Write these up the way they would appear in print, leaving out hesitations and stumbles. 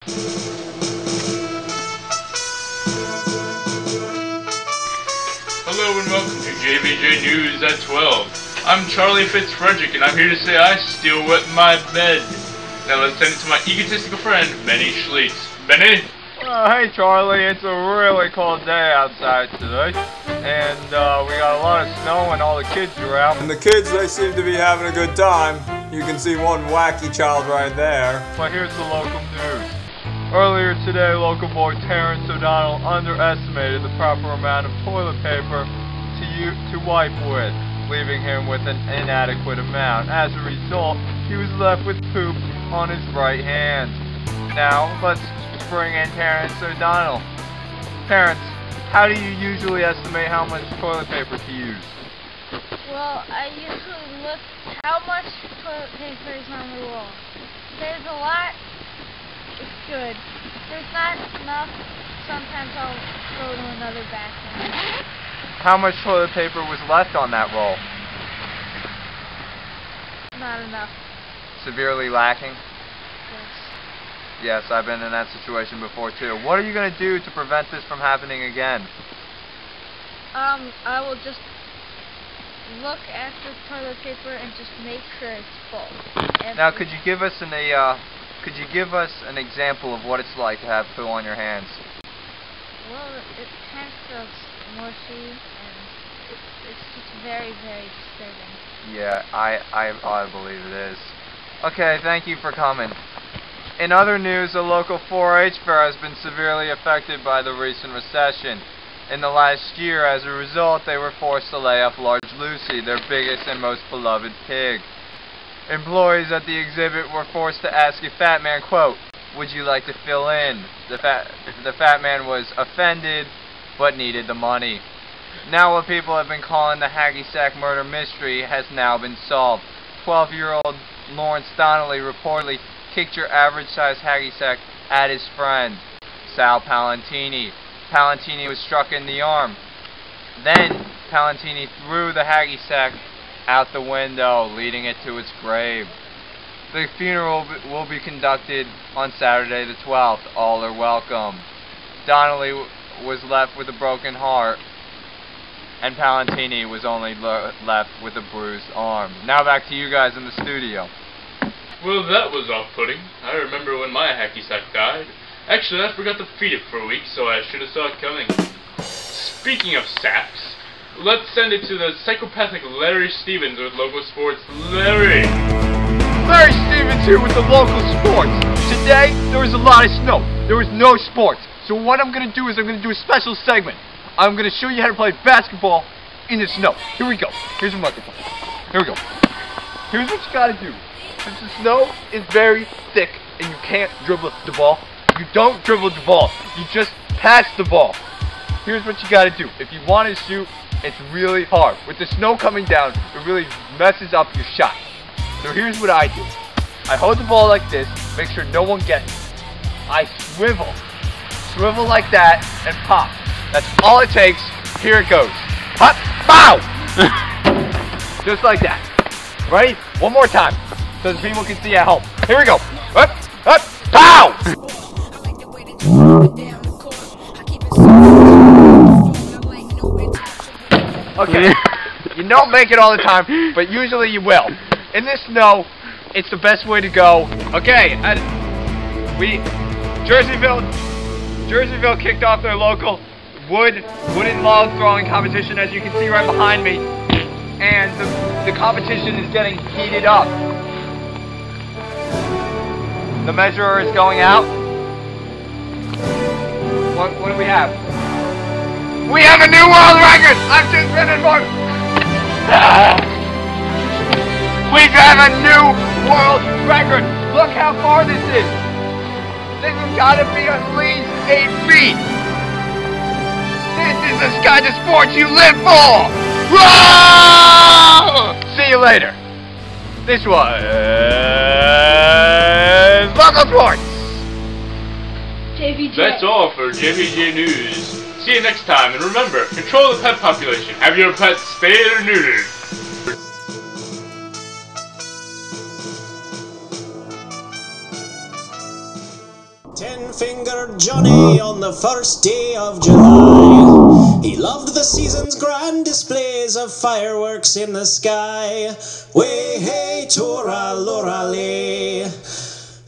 Hello and welcome to JVJ News at 12. I'm Charlie Fitzfrederick and I'm here to say I still wet my bed. Now let's send it to my egotistical friend, Benny Schleets. Benny? Hey Charlie, it's a really cold day outside today. And we got a lot of snow and all the kids are out. And the kids, they seem to be having a good time. You can see one wacky child right there. But here's the local news. Earlier today, local boy Terrence O'Donnell underestimated the proper amount of toilet paper to wipe with, leaving him with an inadequate amount. As a result, he was left with poop on his right hand. Now, let's bring in Terrence O'Donnell. Terrence, how do you usually estimate how much toilet paper to use? Well, I usually look how much toilet paper is on the roll. If there's a lot, it's good. If there's not enough, sometimes I'll go to another bathroom. How much toilet paper was left on that roll? Not enough. Severely lacking? Yes. Yes, I've been in that situation before too. What are you going to do to prevent this from happening again? I will just look at the toilet paper and just make sure it's full. And now, could you give us an example of what it's like to have poo on your hands? Well, it kind of feels mushy and it's just very, very disturbing. Yeah, I believe it is. Okay, thank you for coming. In other news, a local 4-H fair has been severely affected by the recent recession. In the last year, as a result, they were forced to lay off Large Lucy, their biggest and most beloved pig. Employees at the exhibit were forced to ask a fat man, quote, "Would you like to fill in?" The fat man was offended, but needed the money. Now what people have been calling the Haggy Sack murder mystery has now been solved. 12-year-old Lawrence Donnelly reportedly kicked your average-sized Haggy Sack at his friend, Sal Palantini. Palantini was struck in the arm. Then Palantini threw the Haggy Sack out the window, leading it to its grave. The funeral will be conducted on Saturday the 12th. All are welcome. Donnelly was left with a broken heart, and Palantini was only left with a bruised arm. Now back to you guys in the studio. Well, that was off-putting. I remember when my hacky sack died. Actually, I forgot to feed it for a week, so I should have saw it coming. Speaking of sacks, let's send it to the psychopathic Larry Stevens with local sports. Larry! Larry Stevens here with the local sports. Today, there was a lot of snow. There was no sports. So what I'm going to do is I'm going to do a special segment. I'm going to show you how to play basketball in the snow. Here we go. Here's a microphone. Here we go. Here's what you got to do. Since the snow is very thick and you can't dribble the ball, you don't dribble the ball. You just pass the ball. Here's what you got to do. If you want to shoot, it's really hard. With the snow coming down, it really messes up your shot. So here's what I do. I hold the ball like this, make sure no one gets it. I swivel. Swivel like that and pop. That's all it takes. Here it goes. Hop, bow! Just like that. Ready? One more time, so the people can see at home. Here we go. Up, up, pow! Okay. You don't make it all the time, but usually you will. In this snow, it's the best way to go. Okay, Jerseyville kicked off their local wooden log throwing competition, as you can see right behind me, and the competition is getting heated up. The measurer is going out. What do we have? We have a new world record! I've just been informed! We have a new world record! Look how far this is! This has got to be at least 8 feet! This is the kind of sports you live for! Whoa! See you later! This was Local Sports! JVJ. That's all for JVJ News. See you next time, and remember, control the pet population. Have your pets spayed or neutered. 10-fingered Johnny on the first day of July. He loved the season's grand displays of fireworks in the sky. Way hey, tora lorale.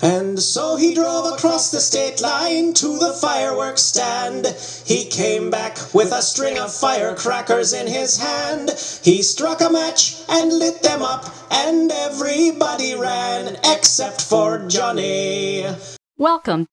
And so he drove across the state line to the fireworks stand. He came back with a string of firecrackers in his hand. He struck a match and lit them up, and everybody ran except for Johnny. Welcome